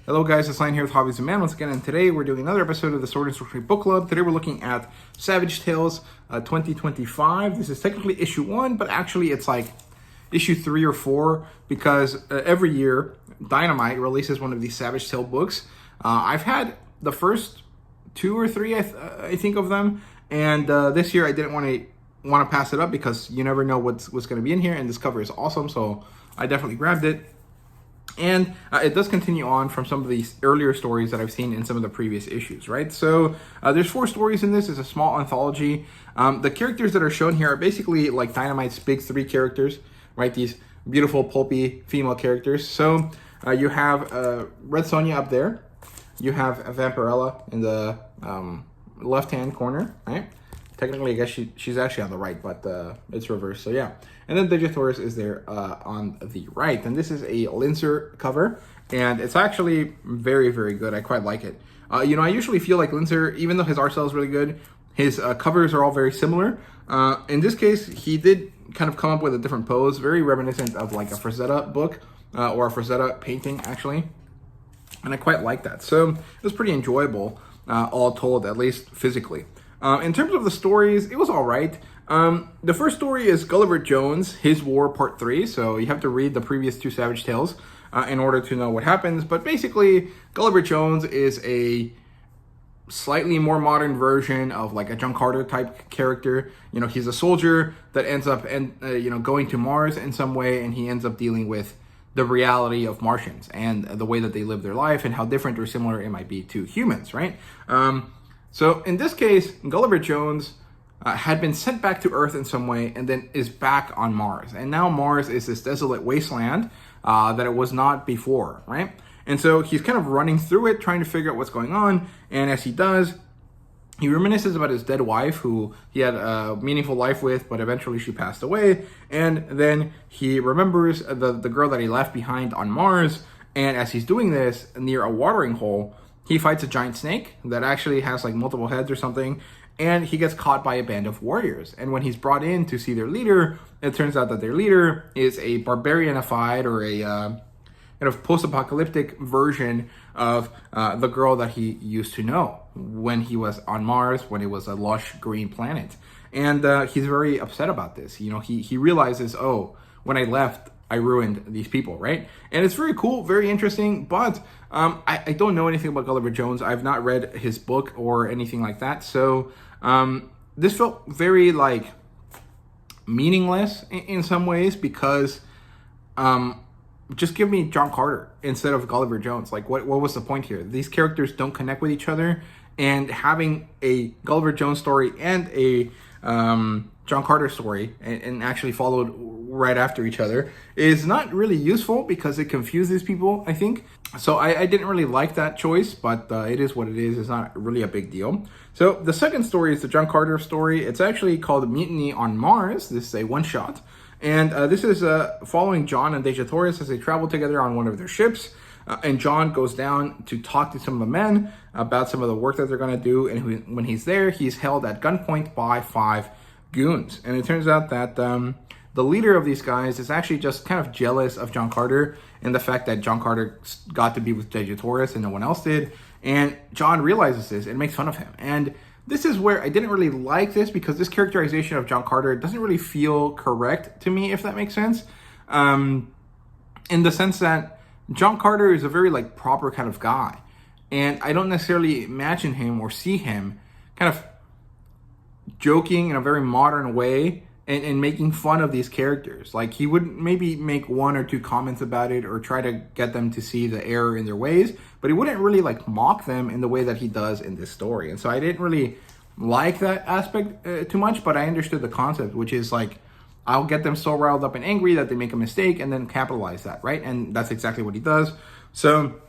Hello guys, it's Lion here with Hobbies and Man once again, and today we're doing another episode of the Sword and Sorcery Book Club. Today we're looking at Savage Tales 2025. This is technically issue 1, but actually it's like issue 3 or 4 because every year Dynamite releases one of these Savage Tale books. I've had the first 2 or 3, I think of them, and this year I didn't want to pass it up because you never know what's going to be in here, and this cover is awesome, so I definitely grabbed it. And it does continue on from some of these earlier stories that I've seen in some of the previous issues, right? So there's 4 stories in this. It's a small anthology. The characters that are shown here are basically like Dynamite's big 3 characters, right? These beautiful, pulpy female characters. So you have Red Sonja up there. You have Vampirella in the left-hand corner, right? Technically, I guess she's actually on the right, but it's reversed, so yeah. And then dejah thoris is there on the right. And this is a Lincer cover, and it's actually very, very good. I quite like it. I usually feel like Lincer, even though his art style is really good, his covers are all very similar. In this case, he did kind of come up with a different pose, very reminiscent of like a Frazetta book, or a Frazetta painting, actually. And I quite like that. So it was pretty enjoyable, all told, at least physically. In terms of the stories, it was all right. The first story is Gulliver Jones, His War Part 3. So you have to read the previous 2 Savage Tales in order to know what happens. But basically, Gulliver Jones is a slightly more modern version of like a John Carter type character. He's a soldier that ends up going to Mars in some way, and he ends up dealing with the reality of Martians and the way that they live their life and how different or similar it might be to humans, right? So in this case, Gulliver Jones had been sent back to Earth in some way and then is back on Mars. And now Mars is this desolate wasteland that it was not before, right? And so he's kind of running through it, trying to figure out what's going on. And as he does, he reminisces about his dead wife, who he had a meaningful life with, but eventually she passed away. And then he remembers the girl that he left behind on Mars. And as he's doing this near a watering hole, he fights a giant snake that actually has like multiple heads or something, and he gets caught by a band of warriors. And when he's brought in to see their leader, it turns out that their leader is a barbarianified or a kind of post-apocalyptic version of the girl that he used to know when he was on Mars, when it was a lush green planet. And he's very upset about this. He realizes, oh, when I left, I ruined these people, right? And it's very cool, very interesting, but I don't know anything about Gulliver Jones. I've not read his book or anything like that. So this felt very like meaningless in some ways because just give me John Carter instead of Gulliver Jones. Like what was the point here? These characters don't connect with each other, and having a Gulliver Jones story and a John Carter story and actually followed right after each other is not really useful because it confuses people, I think. So I didn't really like that choice, but it is what it is. It's not really a big deal. So the second story is the John Carter story. It's actually called Mutiny on Mars. This is a one-shot. And this is following John and dejah thoris as they travel together on one of their ships. And John goes down to talk to some of the men about some of the work that they're going to do. And when he's there, he's held at gunpoint by 5 goons. And it turns out that the leader of these guys is actually just kind of jealous of John Carter and the fact that John Carter got to be with dejah thoris and no one else did. And John realizes this and makes fun of him. And this is where I didn't really like this because this characterization of John Carter doesn't really feel correct to me, if that makes sense. In the sense that John Carter is a very like proper kind of guy. And I don't necessarily imagine him or see him kind of joking in a very modern way and making fun of these characters. Like he would maybe make 1 or 2 comments about it or try to get them to see the error in their ways, but he wouldn't really like mock them in the way that he does in this story. And so I didn't really like that aspect too much, but I understood the concept, which is like, I'll get them so riled up and angry that they make a mistake and then capitalize that, right? And that's exactly what he does. So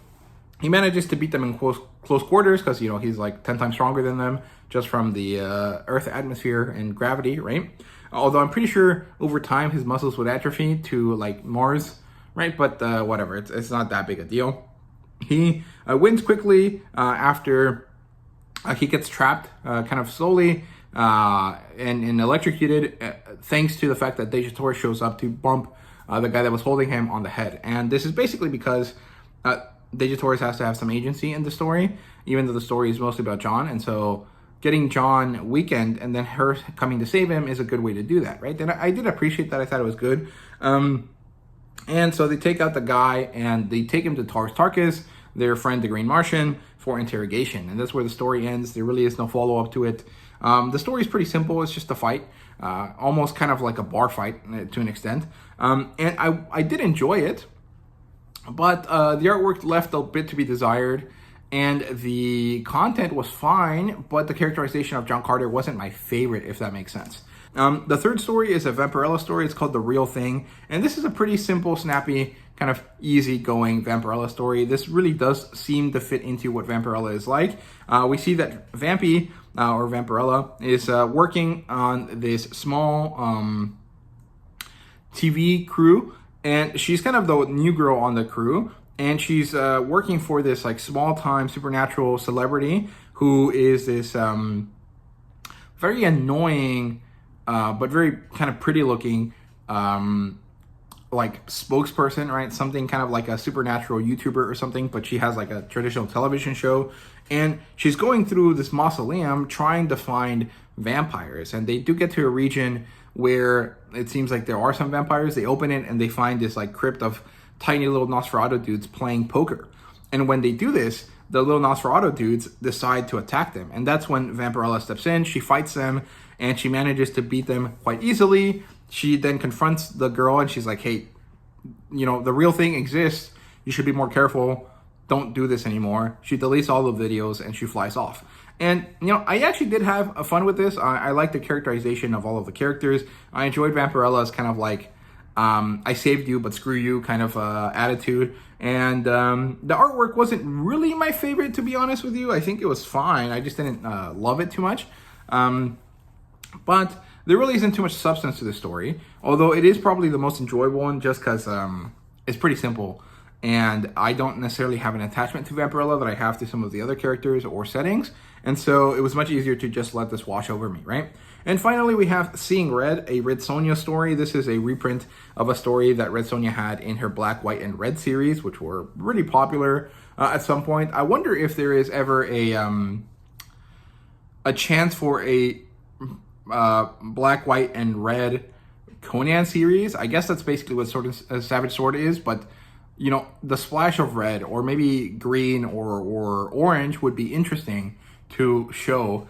he manages to beat them in close quarters because, he's like 10 times stronger than them just from the Earth atmosphere and gravity, right? Although I'm pretty sure over time his muscles would atrophy to like Mars, right? But whatever, it's not that big a deal. He wins quickly after he gets trapped kind of slowly and electrocuted thanks to the fact that dejah thoris shows up to bump the guy that was holding him on the head. And this is basically because dejah thoris has to have some agency in the story, even though the story is mostly about John. And so getting John weakened and then her coming to save him is a good way to do that, right? And I did appreciate that. I thought it was good. And so they take out the guy and they take him to Tarkus, their friend, the Green Martian, for interrogation. And that's where the story ends. There really is no follow-up to it. The story is pretty simple. It's just a fight, almost kind of like a bar fight to an extent. And I did enjoy it, but the artwork left a bit to be desired. And the content was fine, but the characterization of John Carter wasn't my favorite, if that makes sense. The third story is a Vampirella story. It's called The Real Thing. And this is a pretty simple, snappy, kind of easygoing Vampirella story. This really does seem to fit into what Vampirella is like. We see that Vampy, or Vampirella, is working on this small TV crew. And she's kind of the new girl on the crew. And she's working for this like small-time supernatural celebrity who is this very annoying but very kind of pretty-looking like spokesperson, right? Something kind of like a supernatural YouTuber or something, but she has like a traditional television show. And she's going through this mausoleum trying to find vampires. And they do get to a region where it seems like there are some vampires. They open it and they find this like crypt of tiny little Nosferatu dudes playing poker. And when they do this, the little Nosferatu dudes decide to attack them. And that's when Vampirella steps in. She fights them and she manages to beat them quite easily. She then confronts the girl and she's like, hey, you know, the real thing exists. You should be more careful. Don't do this anymore. She deletes all the videos and she flies off. And, you know, I actually did have fun with this. I like the characterization of all of the characters. I enjoyed Vampirella's kind of like, I saved you, but screw you kind of attitude. And the artwork wasn't really my favorite, to be honest with you. I think it was fine. I just didn't love it too much. But there really isn't too much substance to the story, although it is probably the most enjoyable one just because it's pretty simple. And I don't necessarily have an attachment to Vampirella that I have to some of the other characters or settings. And so it was much easier to just let this wash over me, right? And finally, we have Seeing Red, a Red Sonja story. This is a reprint of a story that Red Sonja had in her Black, White, and Red series, which were really popular at some point. I wonder if there is ever a chance for a Black, White, and Red Conan series. I guess that's basically what Savage Sword is, but you know, the splash of red or maybe green or orange would be interesting to show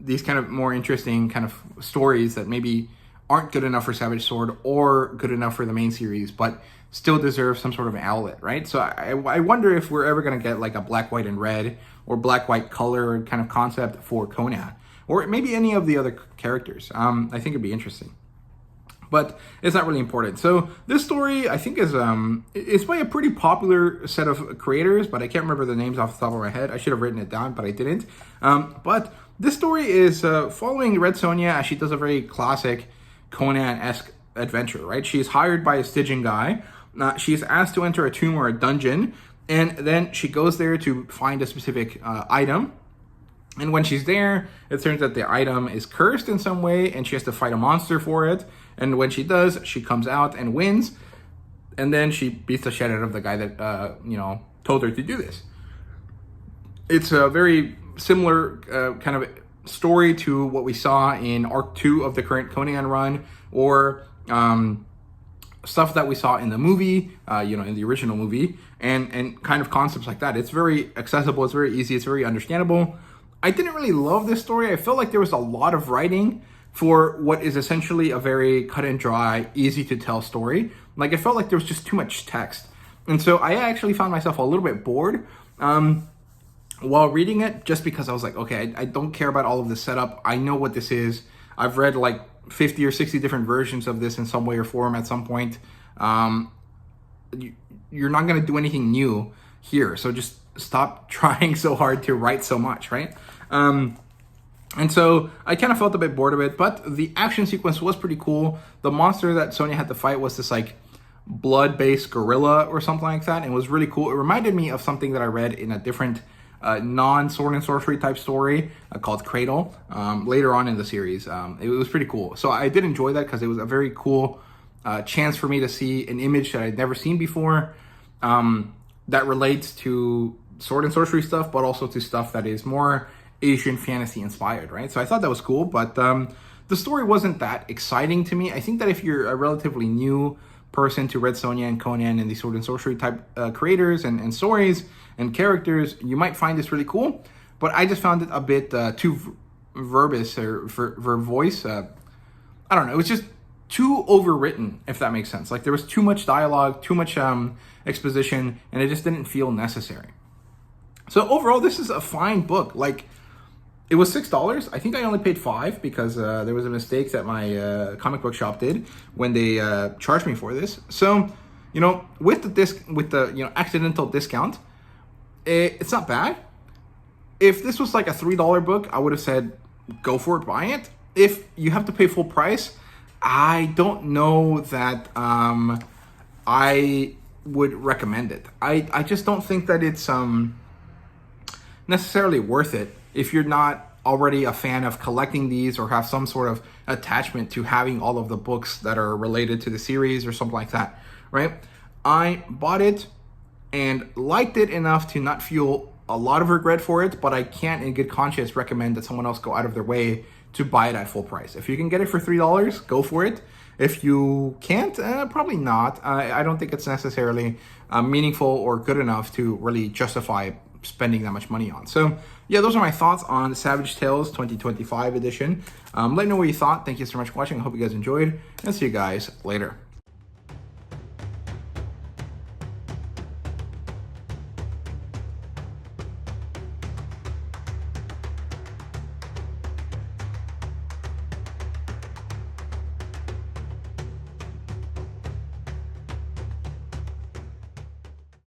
these kind of more interesting kind of stories that maybe aren't good enough for Savage Sword or good enough for the main series, but still deserve some sort of outlet, right? So I wonder if we're ever going to get like a Black, White, and Red or Black, White color kind of concept for Conan, or maybe any of the other characters. I think it'd be interesting. But it's not really important. So this story, I think, is it's by a pretty popular set of creators, but I can't remember the names off the top of my head. I should have written it down, but I didn't. But this story is following Red Sonja as she does a very classic Conan-esque adventure, right? She's hired by a Stygian guy. She's asked to enter a tomb or a dungeon, and then she goes there to find a specific item. And when she's there, it turns out the item is cursed in some way, and she has to fight a monster for it. And when she does, she comes out and wins. And then she beats the shit out of the guy that, told her to do this. It's a very similar kind of story to what we saw in Arc 2 of the current Conan run, or stuff that we saw in the movie, in the original movie, and kind of concepts like that. It's very accessible. It's very easy. It's very understandable. I didn't really love this story. I felt like there was a lot of writing for what is essentially a very cut and dry, easy to tell story. Like, it felt like there was just too much text. And so I actually found myself a little bit bored while reading it, just because I was like, okay, I don't care about all of the setup. I know what this is. I've read like 50 or 60 different versions of this in some way or form at some point. You're not going to do anything new here. So just stop trying so hard to write so much, right? And so I kind of felt a bit bored of it, but the action sequence was pretty cool. The monster that Sonja had to fight was this like blood-based gorilla or something like that, and it was really cool. It reminded me of something that I read in a different non-sword and sorcery type story called Cradle later on in the series. It was pretty cool. So I did enjoy that because it was a very cool chance for me to see an image that I'd never seen before. that relates to sword and sorcery stuff, but also to stuff that is more Asian fantasy inspired, right? So I thought that was cool, but the story wasn't that exciting to me. I think that if you're a relatively new person to Red Sonja and Conan and the sword and sorcery type creators and stories and characters, you might find this really cool, but I just found it a bit too verbose or vervoice. I don't know, it was just too overwritten, if that makes sense. Like, there was too much dialogue, too much exposition, and it just didn't feel necessary. So overall, this is a fine book. Like, it was $6. I think I only paid $5 because there was a mistake that my comic book shop did when they charged me for this. So, you know, with the accidental discount, it's not bad. If this was like a $3 book, I would have said go for it, buy it. If you have to pay full price, I don't know that I would recommend it. I just don't think that it's necessarily worth it if you're not already a fan of collecting these or have some sort of attachment to having all of the books that are related to the series or something like that, right? I bought it and liked it enough to not feel a lot of regret for it, but I can't in good conscience recommend that someone else go out of their way to buy it at full price. If you can get it for $3, go for it. If you can't, probably not. I don't think it's necessarily meaningful or good enough to really justify spending that much money on. So yeah, those are my thoughts on the Savage Tales 2025 edition. Let me know what you thought. Thank you so much for watching. I hope you guys enjoyed, and see you guys later.